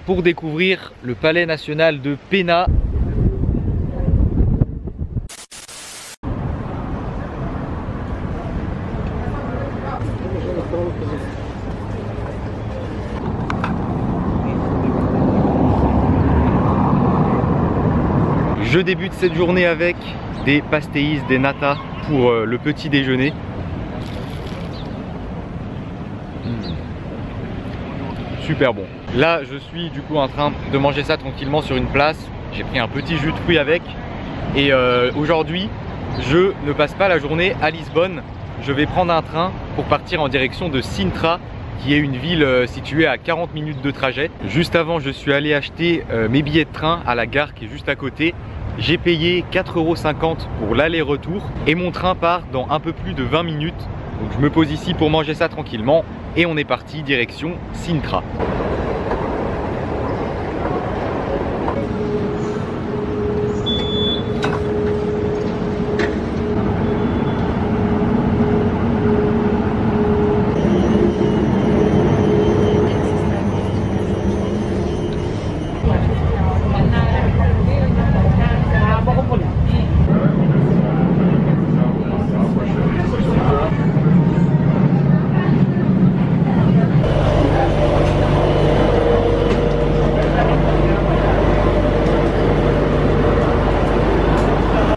pour découvrir le palais national de Pena. Je débute cette journée avec des pastéis, des nata pour le petit déjeuner. Super bon. Là je suis du coup en train de manger ça tranquillement sur une place. J'ai pris un petit jus de fruits avec. Et aujourd'hui je ne passe pas la journée à Lisbonne. Je vais prendre un train pour partir en direction de Sintra, qui est une ville située à 40 minutes de trajet. Juste avant je suis allé acheter mes billets de train à la gare qui est juste à côté. J'ai payé 4,50 € pour l'aller-retour et mon train part dans un peu plus de 20 minutes. Donc je me pose ici pour manger ça tranquillement et on est parti direction Sintra.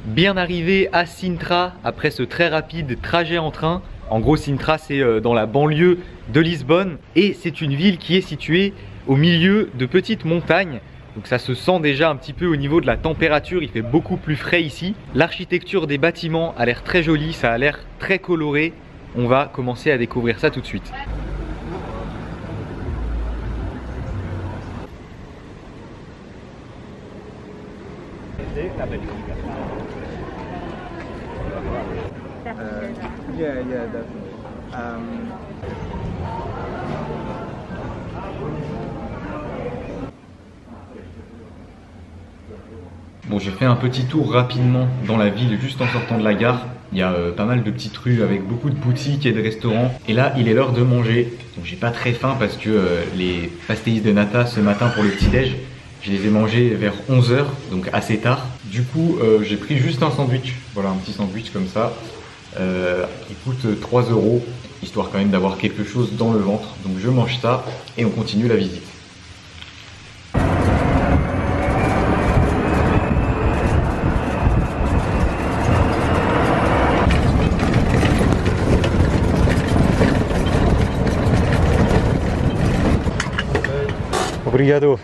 Bien arrivé à Sintra après ce très rapide trajet en train. En gros Sintra c'est dans la banlieue de Lisbonne et c'est une ville qui est située au milieu de petites montagnes. Donc ça se sent déjà un petit peu au niveau de la température, il fait beaucoup plus frais ici. L'architecture des bâtiments a l'air très jolie, ça a l'air très coloré. On va commencer à découvrir ça tout de suite. Yeah, definitely. Bon, j'ai fait un petit tour rapidement dans la ville juste en sortant de la gare. Il y a pas mal de petites rues avec beaucoup de boutiques et de restaurants. Et là, il est l'heure de manger. Donc j'ai pas très faim parce que les pastéis de nata ce matin pour le petit-déj, je les ai mangés vers 11 h, donc assez tard. Du coup, j'ai pris juste un sandwich. Voilà, un petit sandwich comme ça. Qui coûte 3 €, histoire quand même d'avoir quelque chose dans le ventre. Donc je mange ça et on continue la visite. Obrigado.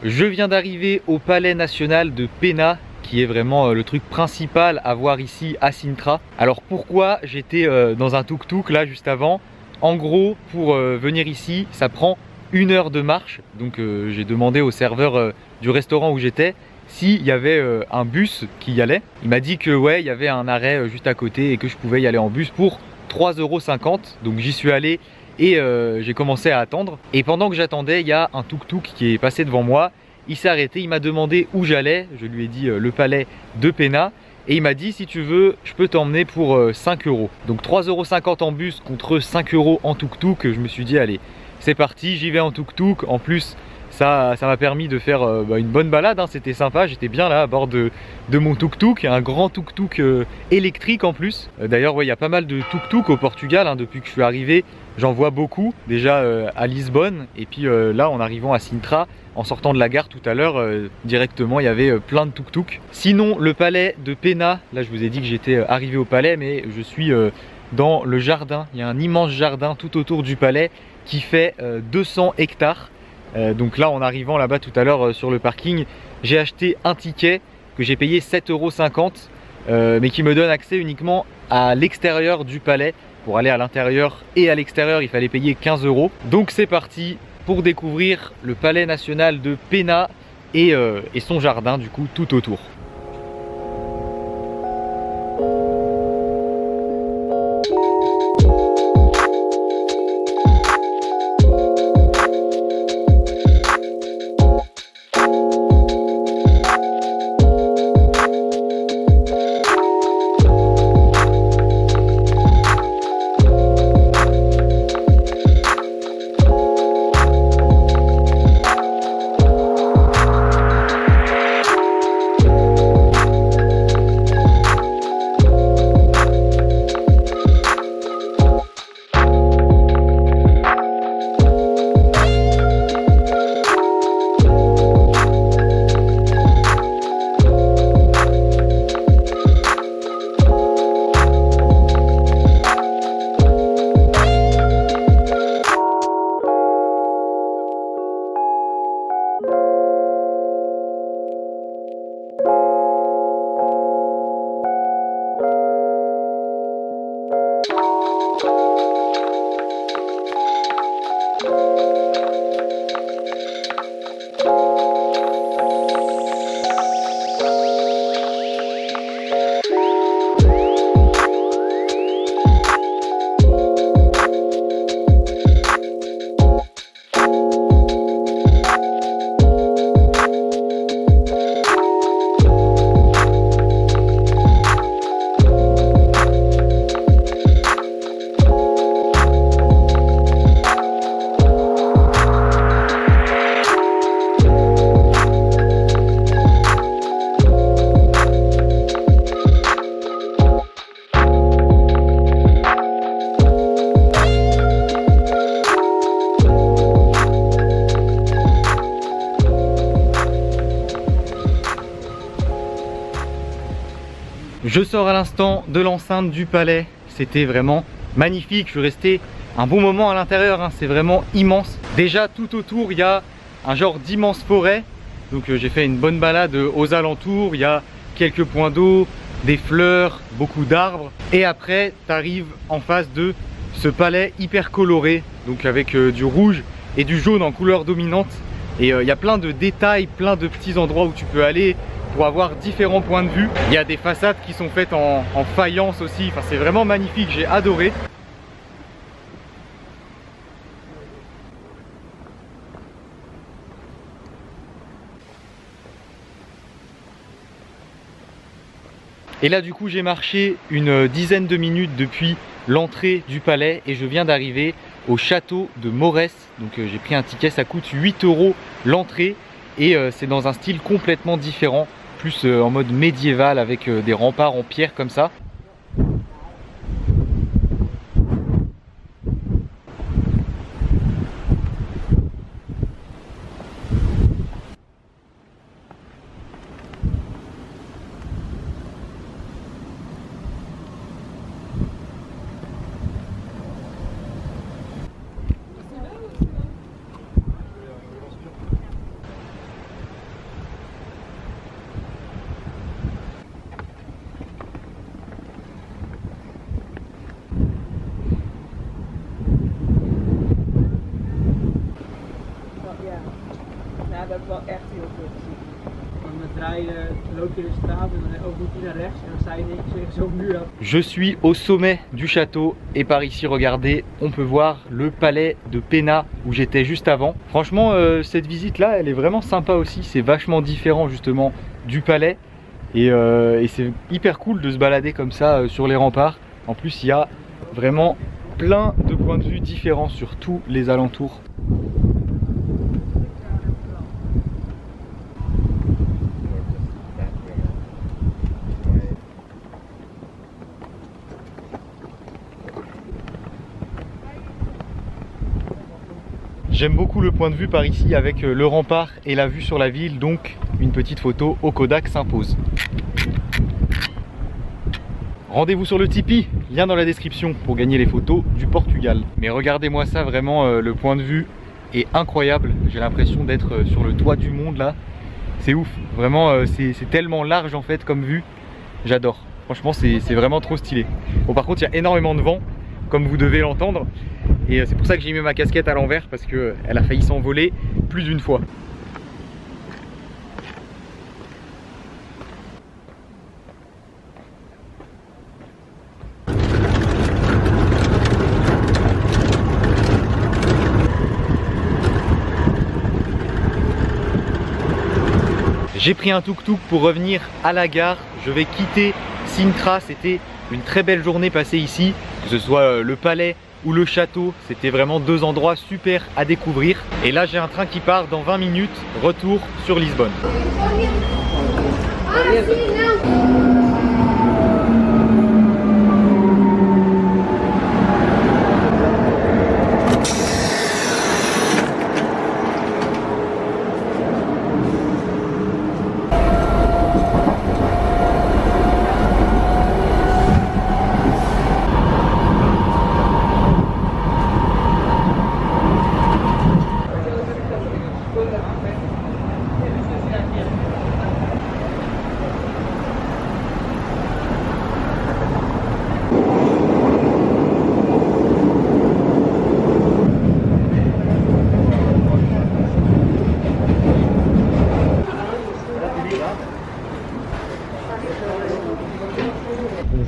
Je viens d'arriver au palais national de Pena, qui est vraiment le truc principal à voir ici à Sintra. Alors pourquoi j'étais dans un tuk-tuk là juste avant? En gros, pour venir ici, ça prend 1 heure de marche. Donc j'ai demandé au serveur du restaurant où j'étais s'il y avait un bus qui y allait. Il m'a dit que ouais, il y avait un arrêt juste à côté et que je pouvais y aller en bus pour 3,50 €. Donc j'y suis allé et j'ai commencé à attendre. Et pendant que j'attendais, il y a un tuk-tuk qui est passé devant moi. Il s'est arrêté, il m'a demandé où j'allais. Je lui ai dit le palais de Pena. Et il m'a dit si tu veux, je peux t'emmener pour 5 €. Donc 3,50 € en bus contre 5 € en tuk-tuk. Je me suis dit allez, c'est parti, j'y vais en tuk-tuk. En plus, ça m'a permis de faire une bonne balade, hein. C'était sympa, j'étais bien là à bord de mon tuk-tuk, un grand tuk-tuk électrique en plus. D'ailleurs, ouais, il y a pas mal de tuk-tuk au Portugal, hein, depuis que je suis arrivé. J'en vois beaucoup, déjà à Lisbonne, et puis là en arrivant à Sintra, en sortant de la gare tout à l'heure, directement il y avait plein de tuk-tuk. Sinon le palais de Pena, là je vous ai dit que j'étais arrivé au palais, mais je suis dans le jardin. Il y a un immense jardin tout autour du palais qui fait 200 hectares. Donc là en arrivant là-bas tout à l'heure sur le parking, j'ai acheté un ticket que j'ai payé 7,50 €, mais qui me donne accès uniquement à l'extérieur du palais. Pour aller à l'intérieur et à l'extérieur, il fallait payer 15 €. Donc c'est parti pour découvrir le palais national de Pena et son jardin du coup tout autour. Je sors à l'instant de l'enceinte du palais, c'était vraiment magnifique, je suis resté un bon moment à l'intérieur, hein. C'est vraiment immense. Déjà tout autour il y a un genre d'immense forêt, donc j'ai fait une bonne balade aux alentours, il y a quelques points d'eau, des fleurs, beaucoup d'arbres, et après tu arrives en face de ce palais hyper coloré, donc avec du rouge et du jaune en couleur dominante, et il y a plein de détails, plein de petits endroits où tu peux aller pour avoir différents points de vue. Il y a des façades qui sont faites en faïence aussi, enfin c'est vraiment magnifique, j'ai adoré. Et là du coup j'ai marché une dizaine de minutes depuis l'entrée du palais et je viens d'arriver au château de Morès. Donc j'ai pris un ticket, ça coûte 8 € l'entrée et c'est dans un style complètement différent, plus en mode médiéval avec des remparts en pierre comme ça. Ja, dat is wel echt heel veel te zien. Want met rijden loop je de straat en dan moet je naar rechts en dan sta je tegen zo'n muur. Je suis au sommet du château et par ici regardez on peut voir le palais de Pénat où j'étais juste avant. Franchement cette visite là elle est vraiment sympa aussi, c'est vachement différent justement du palais et c'est hyper cool de se balader comme ça sur les remparts. En plus il y a vraiment plein de points de vue différents sur tous les alentours. J'aime beaucoup le point de vue par ici avec le rempart et la vue sur la ville, donc une petite photo au Kodak s'impose. Rendez-vous sur le Tipeee, lien dans la description pour gagner les photos du Portugal. Mais regardez-moi ça, vraiment le point de vue est incroyable. J'ai l'impression d'être sur le toit du monde là. C'est ouf, vraiment c'est tellement large en fait comme vue. J'adore, franchement c'est vraiment trop stylé. Bon par contre il y a énormément de vent, comme vous devez l'entendre. Et c'est pour ça que j'ai mis ma casquette à l'envers parce qu'elle a failli s'envoler plus d'une fois. J'ai pris un tuk-tuk pour revenir à la gare. Je vais quitter Sintra. C'était une très belle journée passée ici, que ce soit le palais ou le château, c'était vraiment deux endroits super à découvrir. Et là j'ai un train qui part dans 20 minutes, retour sur Lisbonne.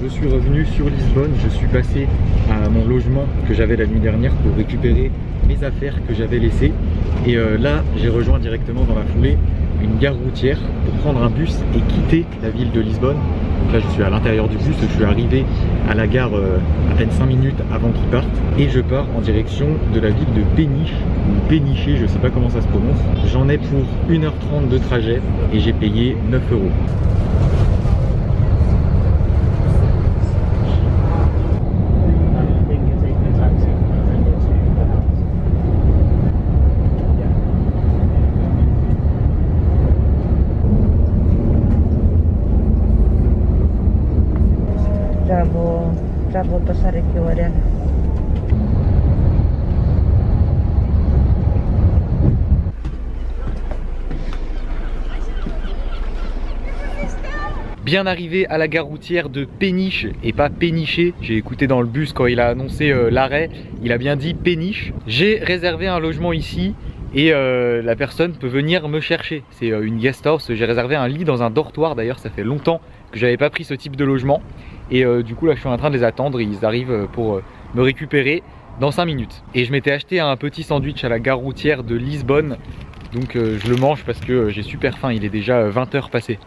Je suis revenu sur Lisbonne, je suis passé à mon logement que j'avais la nuit dernière pour récupérer mes affaires que j'avais laissées. Et là, j'ai rejoint directement dans la foulée une gare routière pour prendre un bus et quitter la ville de Lisbonne. Donc là, je suis à l'intérieur du bus, je suis arrivé à la gare à peine 5 minutes avant qu'il parte. Et je pars en direction de la ville de Péniche, ou Péniché, je ne sais pas comment ça se prononce. J'en ai pour 1h30 de trajet et j'ai payé 9 €. Jordan. Bien arrivé à la gare routière de Péniche et pas Péniché. J'ai écouté dans le bus quand il a annoncé l'arrêt, il a bien dit Péniche. J'ai réservé un logement ici et la personne peut venir me chercher. C'est une guest house, j'ai réservé un lit dans un dortoir d'ailleurs, ça fait longtemps que j'avais pas pris ce type de logement. Et du coup là je suis en train de les attendre, ils arrivent pour me récupérer dans 5 minutes. Et je m'étais acheté un petit sandwich à la gare routière de Lisbonne. Donc je le mange parce que j'ai super faim, il est déjà 20 h passées.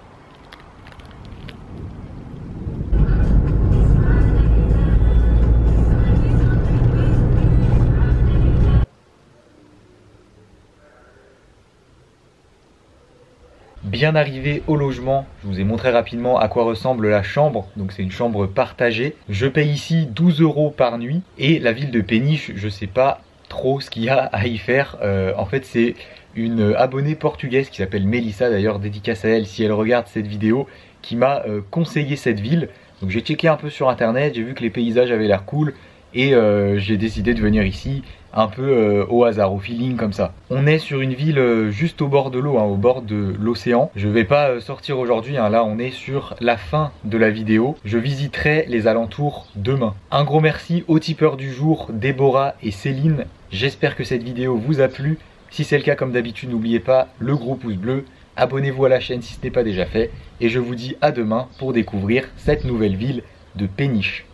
Bien arrivé au logement, je vous ai montré rapidement à quoi ressemble la chambre. Donc c'est une chambre partagée. Je paye ici 12 € par nuit. Et la ville de Péniche, je sais pas trop ce qu'il y a à y faire. En fait c'est une abonnée portugaise qui s'appelle Melissa, d'ailleurs dédicace à elle si elle regarde cette vidéo, qui m'a conseillé cette ville. Donc j'ai checké un peu sur internet, j'ai vu que les paysages avaient l'air cool. Et j'ai décidé de venir ici un peu au hasard, au feeling comme ça. On est sur une ville juste au bord de l'eau, hein, au bord de l'océan. Je vais pas sortir aujourd'hui, hein, là on est sur la fin de la vidéo. Je visiterai les alentours demain. Un gros merci aux tipeurs du jour, Déborah et Céline. J'espère que cette vidéo vous a plu. Si c'est le cas, comme d'habitude, n'oubliez pas le gros pouce bleu. Abonnez-vous à la chaîne si ce n'est pas déjà fait. Et je vous dis à demain pour découvrir cette nouvelle ville de Péniche.